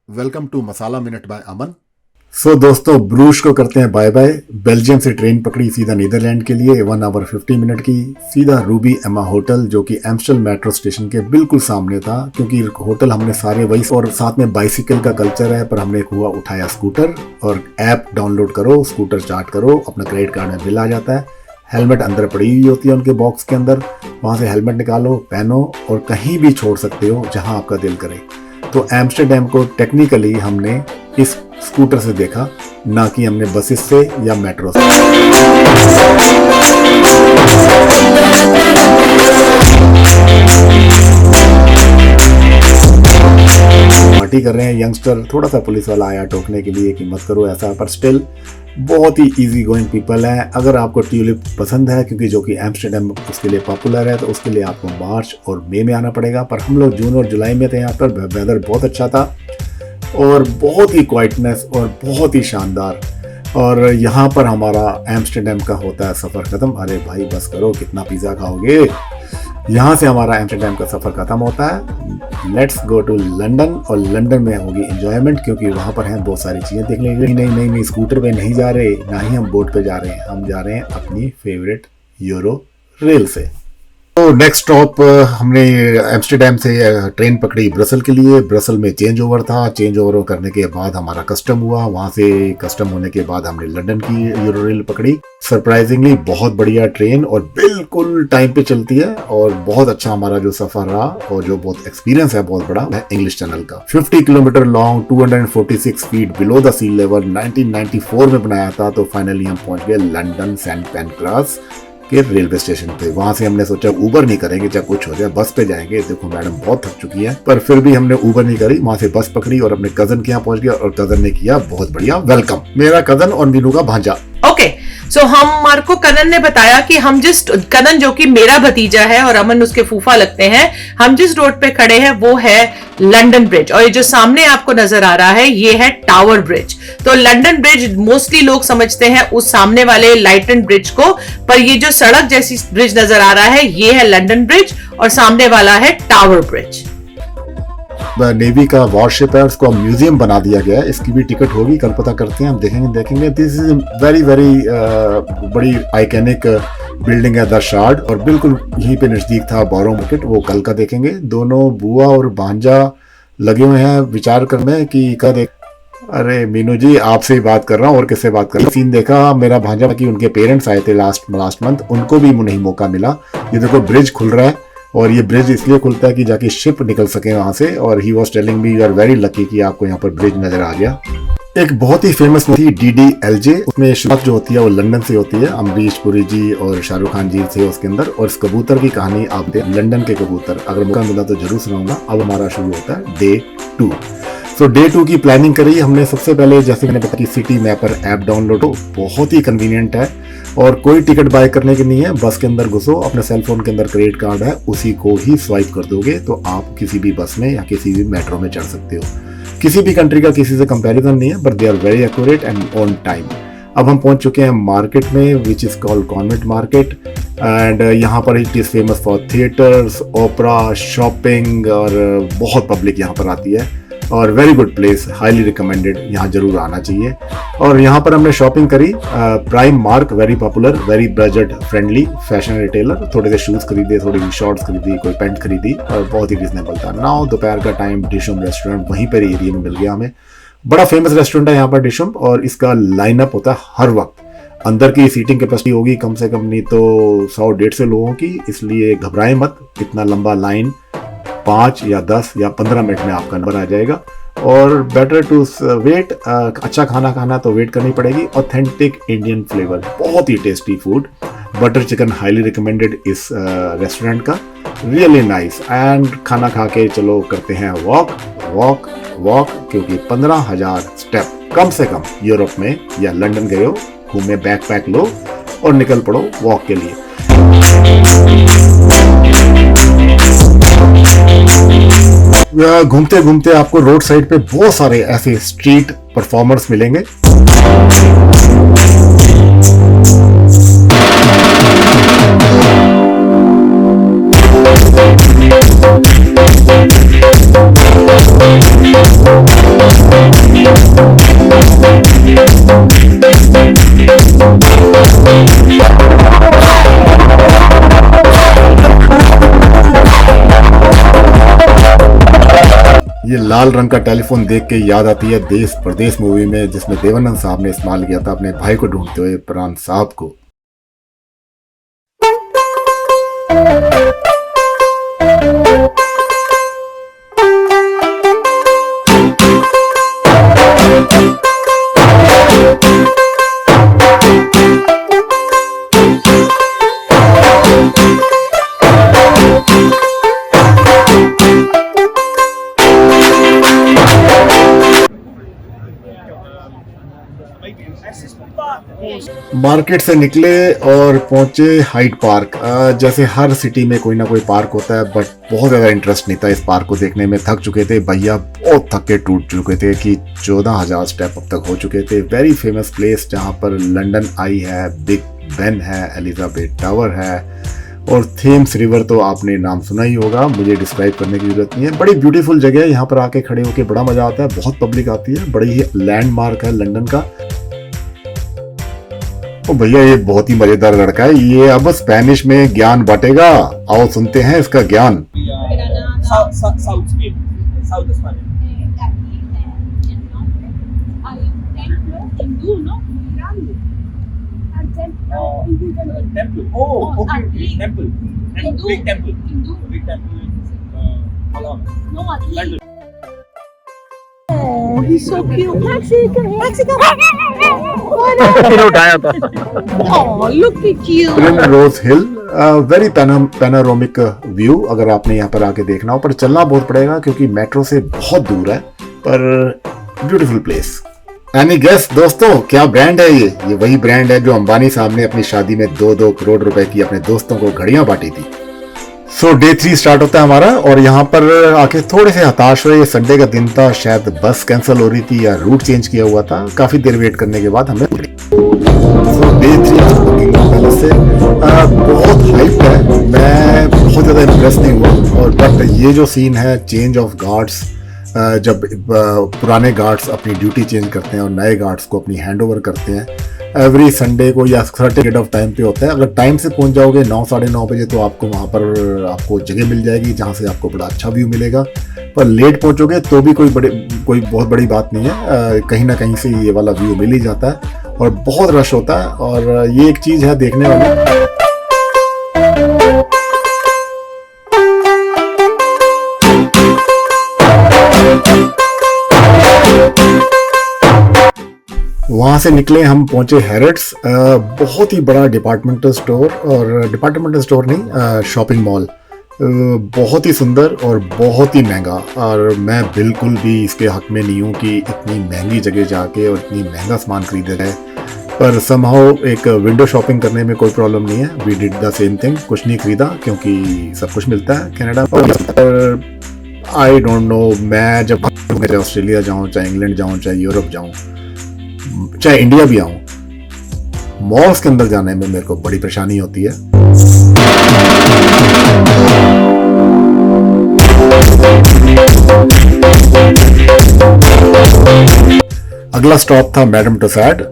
Welcome to Masala minute by Aman. दोस्तों, Bruges को करते हैं बाय बाय। बेल्जियम से ट्रेन पकड़ी सीधा नीदरलैंड के लिए 1 आवर 50 मिनट की, सीधा रूबी एमा होटल जो कि एम्स्टल मेट्रो स्टेशन के बिल्कुल सामने था। क्योंकि होटल हमने सारे वही, और साथ में बाइसिकल का कल्चर है, पर हमने हुआ उठाया स्कूटर और ऐप डाउनलोड करो, स्कूटर स्टार्ट करो, अपना क्रेडिट कार्ड में बिल आ जाता है। हेलमेट अंदर पड़ी हुई होती है उनके बॉक्स के अंदर, वहां से हेलमेट निकालो, पहनो और कहीं भी छोड़ सकते हो जहां आपका दिल करे। तो एम्स्टरडैम को टेक्निकली हमने इस स्कूटर से देखा, ना कि हमने बसेस से या मेट्रो से। पार्टी कर रहे हैं यंगस्टर, थोड़ा सा पुलिस वाला आया टोकने के लिए कि मत करो ऐसा, पर स्टिल बहुत ही इजी गोइंग पीपल है। अगर आपको ट्यूलिप पसंद है, क्योंकि जो कि एम्स्टरडैम उसके लिए पॉपुलर है, तो उसके लिए आपको मार्च और मई में आना पड़ेगा। पर हम लोग जून और जुलाई में थे यहाँ पर, वेदर बहुत अच्छा था और बहुत ही क्वाइटनेस और बहुत ही शानदार। और यहाँ पर हमारा एम्स्टरडैम का होता है सफ़र ख़त्म। अरे भाई बस करो, कितना पिज़्ज़ा खाओगे। यहाँ से हमारा एम्स्टरडैम का सफ़र ख़त्म होता है। लेट्स गो टू लंदन, और लंदन में होगी एंजॉयमेंट, क्योंकि वहाँ पर हैं बहुत सारी चीज़ें देखने के लिए। नहीं, स्कूटर पे नहीं जा रहे, ना ही हम बोट पे जा रहे हैं, हम जा रहे हैं अपनी फेवरेट यूरो रेल से। तो नेक्स्ट स्टॉप हमने एम्स्टरडैम से ट्रेन पकड़ी ब्रसल के लिए। ब्रसल में चेंज ओवर था, चेंज ओवर करने के बाद हमारा कस्टम हुआ। वहाँ से कस्टम होने के बाद हमने लंदन की यूरो रेल पकड़ी। सरप्राइजिंगली बहुत बढ़िया ट्रेन और बिल्कुल टाइम पे चलती है, और बहुत अच्छा हमारा जो सफ़र रहा, और जो बहुत एक्सपीरियंस है बहुत बड़ा है इंग्लिश चैनल का। 50 kilometre long, 246 feet below the sea level, 1994 में बनाया था। तो फाइनली हम पहुंच गए लंदन सेंट पैनक्रास के रेलवे स्टेशन पे। वहां से हमने सोचा ऊबर नहीं करेंगे, चाहे कुछ हो जाए, बस पे जाएंगे। देखो मैडम बहुत थक चुकी है, पर फिर भी हमने ऊबर नहीं करी, वहां से बस पकड़ी और अपने कजन के यहाँ पहुंच गया, और कजन ने किया बहुत बढ़िया वेलकम। मेरा कजन और मीनू का भांजा। ओके, सो हमारे को कनन ने बताया कि हम कनन जो कि मेरा भतीजा है और अमन उसके फूफा लगते हैं, हम जिस रोड पे खड़े हैं वो है लंदन ब्रिज, और ये जो सामने आपको नजर आ रहा है ये है टावर ब्रिज। तो लंदन ब्रिज मोस्टली लोग समझते हैं उस सामने वाले लाइटन ब्रिज को, पर ये जो सड़क जैसी ब्रिज नजर आ रहा है ये है लंदन ब्रिज, और सामने वाला है टावर ब्रिज। नेवी का वॉरशिप है, उसको म्यूजियम बना दिया गया है। इसकी भी टिकट होगी, कल पता करते हैं, हम देखेंगे। दिस इज वेरी बड़ी आइकॉनिक बिल्डिंग है द शार्ड, और बिल्कुल यहीं पे नजदीक था बोरो मार्केट, वो कल का देखेंगे। दोनों बुआ और भांजा लगे हुए हैं विचार करने कि कब देख। अरे मीनू जी, आपसे ही बात कर रहा हूँ, और किससे बात कर रहा हूँ। सीन देखा मेरा भांजा कि उनके पेरेंट्स आए थे लास्ट मंथ, उनको भी नहीं मौका मिला। ये देखो ब्रिज खुल रहा है, और ये ब्रिज इसलिए खुलता है कि जाके शिप निकल सके वहां से। और he was telling me you are very lucky कि आपको यहाँ पर ब्रिज नजर आ गया। एक बहुत ही फेमस मूवी DDLJ, उसमें शुरुआत जो होती है वो लंदन से होती है। अमरीश पुरी जी और शाहरुख खान जी थे उसके अंदर, और इस कबूतर की कहानी आप दे लंदन के कबूतर, अगर मौका मिला तो जरूर सुनाऊंगा। अब हमारा शुरू होता है डे 2। सो डे 2 की प्लानिंग करी हमने। सबसे पहले जैसे मैंने बताया कि सिटी मैपर ऐप डाउनलोड हो, बहुत ही कन्वीनियंट है, और कोई टिकट बाय करने की नहीं है। बस के अंदर घुसो, अपने सेल फोन के अंदर क्रेडिट कार्ड है, उसी को ही स्वाइप कर दोगे तो आप किसी भी बस में या किसी भी मेट्रो में चढ़ सकते हो। किसी भी कंट्री का किसी से कंपैरिजन नहीं है, but they are very accurate and on time. अब हम पहुंच चुके हैं मार्केट में, which is called Convent market, and यहाँ पर it is famous for theatres, opera, shopping, और बहुत पब्लिक यहाँ पर आती है, और very good place, highly recommended, यहाँ जरूर आना चाहिए। और यहाँ पर हमने शॉपिंग करी। Prime mark very popular, very budget friendly fashion retailer. थोड़े से शूज खरीदे, थोड़ी सी शॉर्ट्स खरीदी, कोई पैंट खरीदी, और बहुत ही रिजनेबल था। नाउ दोपहर का टाइम, डिशम रेस्टोरेंट वहीं पर एरिया में मिल गया हमें। बड़ा फेमस रेस्टोरेंट है यहाँ पर डिशम, और इसका लाइनअप होता है हर वक्त। अंदर की सीटिंग कैपेसिटी होगी कम से कम नहीं तो 100-150 लोगों की, इसलिए घबराएं मत। इतना लंबा लाइन 5 या 10 या 15 मिनट में आपका नंबर आ जाएगा। और बेटर टू वेट, अच्छा खाना खाना तो वेट करनी पड़ेगी। ऑथेंटिक इंडियन फ्लेवर, बहुत ही tasty food. Butter chicken highly recommended इस रेस्टोरेंट का, रियली नाइस। एंड खाना खा के चलो करते हैं वॉक, क्योंकि 15,000 स्टेप कम से कम यूरोप में या लंदन गए हो, घूमे, बैकपैक लो और निकल पड़ो वॉक के लिए। घूमते घूमते आपको रोड साइड पे बहुत सारे ऐसे स्ट्रीट परफॉर्मर्स मिलेंगे। लाल रंग का टेलीफोन देख के याद आती है देश परदेश मूवी में, जिसमें देवानंद साहब ने इस्तेमाल किया था अपने भाई को ढूंढते हुए प्राण साहब को। मार्केट से निकले और पहुंचे हाइड पार्क। जैसे हर सिटी में कोई ना कोई पार्क होता है, बट बहुत ज़्यादा इंटरेस्ट नहीं था इस पार्क को देखने में। थक चुके थे भैया, बहुत थक के टूट चुके थे कि 14,000 स्टेप अब तक हो चुके थे। वेरी फेमस प्लेस जहां पर लंदन आई है, बिग बेन है, एलिजाबेथ टावर है और थेम्स रिवर तो आपने नाम सुना ही होगा, मुझे डिस्क्राइब करने की जरूरत नहीं है। बड़ी ब्यूटीफुल जगह है, यहाँ पर आके खड़े होके बड़ा मजा आता है। बहुत पब्लिक आती है, बड़ी ही लैंडमार्क है लंदन का। ओ भैया, ये बहुत ही मजेदार लड़का है, ये अब स्पेनिश में ज्ञान बांटेगा। आओ सुनते हैं इसका ज्ञान। South Spain, South Spain. Hindu, no? Temple. Oh, okay, temple. Hindu. Big temple. Hindu. Big temple is Halal. No, London. Oh, he's so cute. Mexican. उठाया था। Oh, look at you. Rose Hill, very panoramic view. अगर आपने यहाँ पर आके देखना हो, पर चलना बहुत पड़ेगा क्योंकि मेट्रो से बहुत दूर है, पर ब्यूटीफुल प्लेस। एनी गेस दोस्तों, क्या ब्रांड है ये वही ब्रांड है जो अंबानी साहब ने अपनी शादी में 2-2 करोड़ रुपए की अपने दोस्तों को घड़ियां बांटी थी। सो डे 3 स्टार्ट होता है हमारा और यहाँ पर आके थोड़े से हताश हुए। संडे का दिन था, शायद बस कैंसिल हो रही थी या रूट चेंज किया हुआ था। काफी देर वेट करने के बाद हमें डे 3 से बहुत हाइप है। मैं बहुत ज्यादा इम्प्रेस नहीं हुआ, और बट ये जो सीन है चेंज ऑफ गार्ड्स, जब पुराने गार्ड्स अपनी ड्यूटी चेंज करते हैं और नए गार्ड्स को अपनी हैंड ओवर करते हैं, एवरी संडे को या सर्टेन पीरियड ऑफ टाइम पे होता है। अगर टाइम से पहुंच जाओगे 9-9:30 बजे तो आपको वहाँ पर आपको जगह मिल जाएगी जहाँ से आपको बड़ा अच्छा व्यू मिलेगा। पर लेट पहुंचोगे तो भी कोई बहुत बड़ी बात नहीं है, कहीं ना कहीं से ये वाला व्यू मिल ही जाता है और बहुत रश होता है। और ये एक चीज़ है देखने वाली। वहाँ से निकले हम, पहुंचे हैरट्स, बहुत ही बड़ा डिपार्टमेंटल स्टोर, और डिपार्टमेंटल स्टोर नहीं, शॉपिंग मॉल। बहुत ही सुंदर और बहुत ही महंगा, और मैं बिल्कुल भी इसके हक में नहीं हूँ कि इतनी महंगी जगह जाके और इतनी महंगा सामान खरीदे जाए। पर समहाउ एक विंडो शॉपिंग करने में कोई प्रॉब्लम नहीं है। We did the same thing. कुछ नहीं खरीदा क्योंकि सब कुछ मिलता है कनाडा पर। आई डोंट नो, मैं जब चाहे ऑस्ट्रेलिया जाऊँ, चाहे इंग्लैंड जाऊँ, चाहे यूरोप जाऊँ, चाहे इंडिया भी आऊं, मॉल्स के अंदर जाने में मेरे को बड़ी परेशानी होती है। अगला स्टॉप था मैडम टुसाड।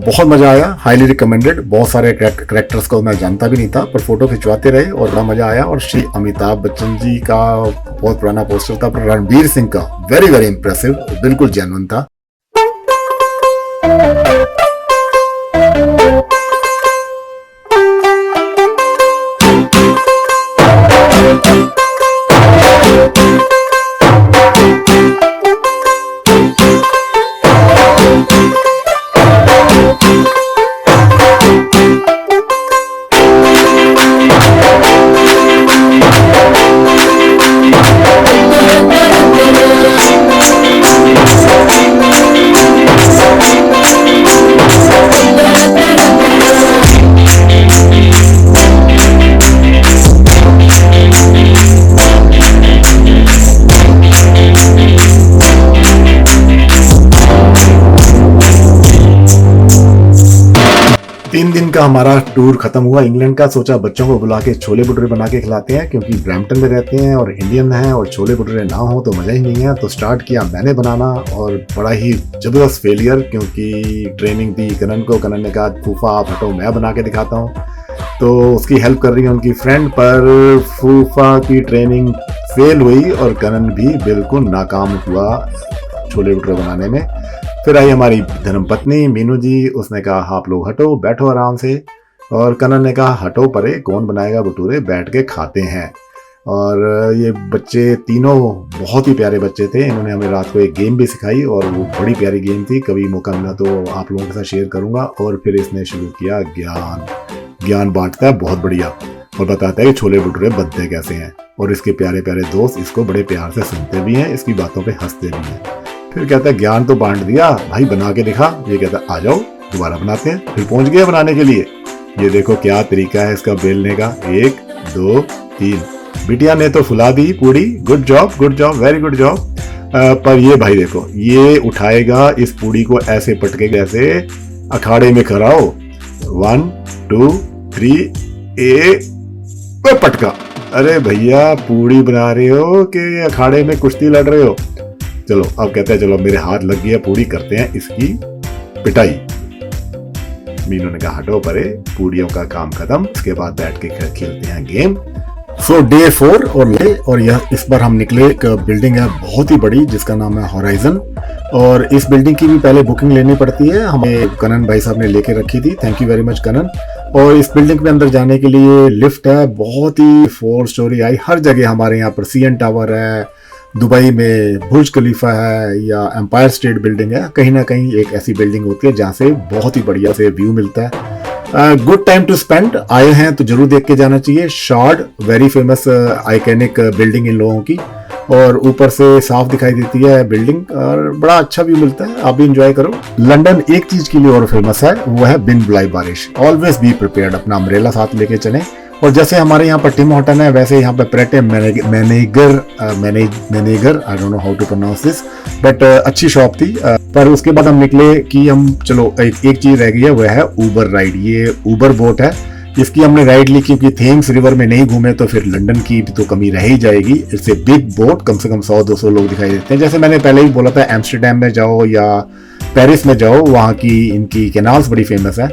बहुत मजा आया, हाईली रिकमेंडेड। बहुत सारे कैरेक्टर्स को मैं जानता भी नहीं था, पर फोटो खिंचवाते रहे और बड़ा मजा आया। और श्री अमिताभ बच्चन जी का बहुत पुराना पोस्टर था, पर रणवीर सिंह का वेरी वेरी इंप्रेसिव, बिल्कुल जेन्युइन था। का हमारा टूर खत्म हुआ इंग्लैंड का। सोचा बच्चों को बुला के छोले भटूरे बना के खिलाते हैं, क्योंकि ब्रैम्पटन में रहते हैं और इंडियन हैं और छोले भटूरे ना हो तो मजा ही नहीं है। तो स्टार्ट किया मैंने बनाना, और बड़ा ही जबरदस्त फेलियर, क्योंकि ट्रेनिंग दी कनन को। कनन ने कहा फूफा आप हटो, मैं बना के दिखाता हूँ। तो उसकी हेल्प कर रही है उनकी फ्रेंड, पर फूफा की ट्रेनिंग फेल हुई और कनन भी बिल्कुल नाकाम हुआ छोले भटूरे बनाने में। फिर आई हमारी धर्मपत्नी मीनू जी, उसने कहा आप लोग हटो, बैठो आराम से। और कनन ने कहा हटो परे, कौन बनाएगा भटूरे, बैठ के खाते हैं। और ये बच्चे तीनों बहुत ही प्यारे बच्चे थे। इन्होंने हमें रात को एक गेम भी सिखाई और वो बड़ी प्यारी गेम थी। कभी मौका मिला तो आप लोगों के साथ शेयर करूंगा। और फिर इसने शुरू किया ज्ञान बांटता है बहुत बढ़िया, और बताता है कि छोले भटूरे बनते कैसे हैं। और इसके प्यारे प्यारे दोस्त इसको बड़े प्यार से सुनते भी हैं, इसकी बातों पे हंसते भी हैं। फिर कहता है ज्ञान तो बांट दिया भाई, बना के दिखा। ये कहता है आ जाओ दोबारा बनाते हैं। फिर पहुंच गया बनाने के लिए। ये देखो क्या तरीका है इसका बेलने का, 1 2 3। बिटिया ने तो फुला दी puri, good job, very good job. पर ये भाई देखो, ये उठाएगा इस पूड़ी को ऐसे पटके जैसे अखाड़े में खड़ा हो। 1 2 3 पटका। अरे भैया पूड़ी बना रहे हो कि अखाड़े में कुश्ती लड़ रहे हो? चलो अब कहते हैं चलो मेरे हाथ लग गया पूड़ी, करते हैं इसकी पिटाई। मीनू ने कहा हटो परे, पूड़ियों का काम खत्म, इसके बाद बैठ के खेलते हैं गेम। सो डे 4 और यह इस बार हम निकले। एक बिल्डिंग है बहुत ही बड़ी जिसका नाम है हॉराइजन, और इस बिल्डिंग की भी पहले बुकिंग लेनी पड़ती है। हमें कनन भाई साहब ने लेके रखी थी, thank you very much Kanan. और इस बिल्डिंग में अंदर जाने के लिए लिफ्ट है, बहुत ही 4 स्टोरी आई। हर जगह हमारे यहाँ पर CN टावर है, दुबई में बुर्ज खलीफा है, या एम्पायर स्टेट बिल्डिंग है, कहीं ना कहीं एक ऐसी बिल्डिंग होती है जहाँ से बहुत ही बढ़िया से व्यू मिलता है। गुड टाइम टू स्पेंड, आए हैं तो जरूर देख के जाना चाहिए। Shard very famous iconic building in लोगों की, और ऊपर से साफ दिखाई देती है बिल्डिंग और बड़ा अच्छा व्यू मिलता है। आप भी एंजॉय करो। लंदन एक चीज के लिए और फेमस है, वो है बिन बुलाई बारिश। ऑलवेज बी प्रिपेयर्ड, अपना अम्ब्रेला साथ लेके चलें। और जैसे हमारे यहाँ पर टिम हॉर्टन है, वैसे यहाँ पे Pret a Manger I don't know how to pronounce this, but अच्छी शॉप थी। पर उसके बाद हम निकले कि हम चलो एक चीज रह गई है, वह है ऊबर राइड। ये ऊबर बोट है, इसकी हमने राइड ली क्योंकि थेम्स रिवर में नहीं घूमे तो फिर लंदन की भी तो कमी रह ही जाएगी। इट्स ए बिग बोट, कम से कम 100-200 लोग दिखाई देते हैं। जैसे मैंने पहले ही बोला था, एम्स्टर्डम में जाओ या पेरिस में जाओ, वहाँ की इनकी कैनाल्स बड़ी फेमस है,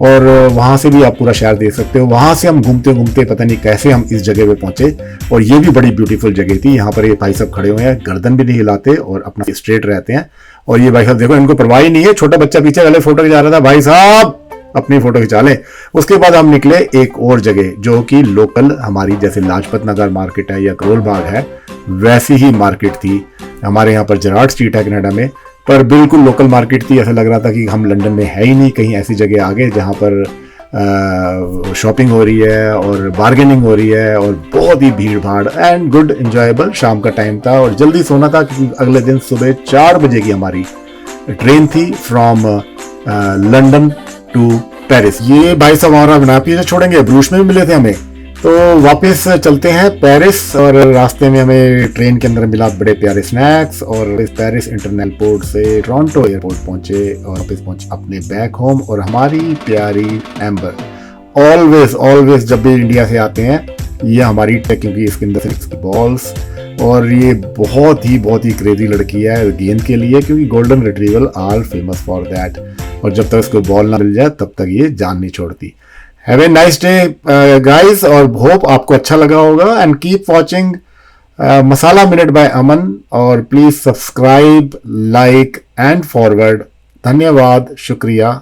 और वहाँ से भी आप पूरा शहर देख सकते हो। वहाँ से हम घूमते घूमते पता नहीं कैसे हम इस जगह पे पहुंचे, और ये भी बड़ी ब्यूटीफुल जगह थी। यहाँ पर ये भाई साहब खड़े हुए हैं, गर्दन भी नहीं हिलाते और अपना स्ट्रेट रहते हैं। और ये भाई साहब देखो, इनको परवाह ही नहीं है, छोटा बच्चा पीछे वाले फोटो खिंचा रहा था, भाई साहब अपनी फोटो खिंचा लें। उसके बाद हम निकले एक और जगह जो कि लोकल हमारी, जैसे लाजपत नगर मार्केट है या करोल बाग है, वैसी ही मार्केट थी। हमारे यहाँ पर जेरार्ड स्ट्रीट है कनाडा में, पर बिल्कुल लोकल मार्केट थी। ऐसा लग रहा था कि हम लंदन में है ही नहीं, कहीं ऐसी जगह आ गए जहाँ पर शॉपिंग हो रही है और बार्गेनिंग हो रही है, और बहुत ही भीड़ भाड़ एंड गुड एंजॉयबल। शाम का टाइम था और जल्दी सोना था क्योंकि अगले दिन सुबह 4 बजे की हमारी ट्रेन थी फ्रॉम लंदन टू पेरिस। ये भाई साहब और बना पीछे छोड़ेंगे, ब्रूश में भी मिले थे हमें। तो वापस चलते हैं पेरिस, और रास्ते में हमें ट्रेन के अंदर मिला बड़े प्यारे स्नैक्स। और इस पेरिस इंटरनेशनल एयरपोर्ट से टोरंटो एयरपोर्ट पहुंचे और वापस पहुंचे अपने बैक होम। और हमारी प्यारी एम्बर ऑलवेज जब भी इंडिया से आते हैं, ये हमारी क्योंकि इसके अंदर 6 बॉल्स, और ये बहुत ही क्रेजी लड़की है गेंद के लिए, क्योंकि golden retrieval are famous for that. और जब तक इसको बॉल ना मिल जाए तब तक ये जान नहीं छोड़ती। Have a nice day guys, और होप आपको अच्छा लगा होगा। And keep watching Masala minute by Aman, और please subscribe, like and forward. धन्यवाद, शुक्रिया।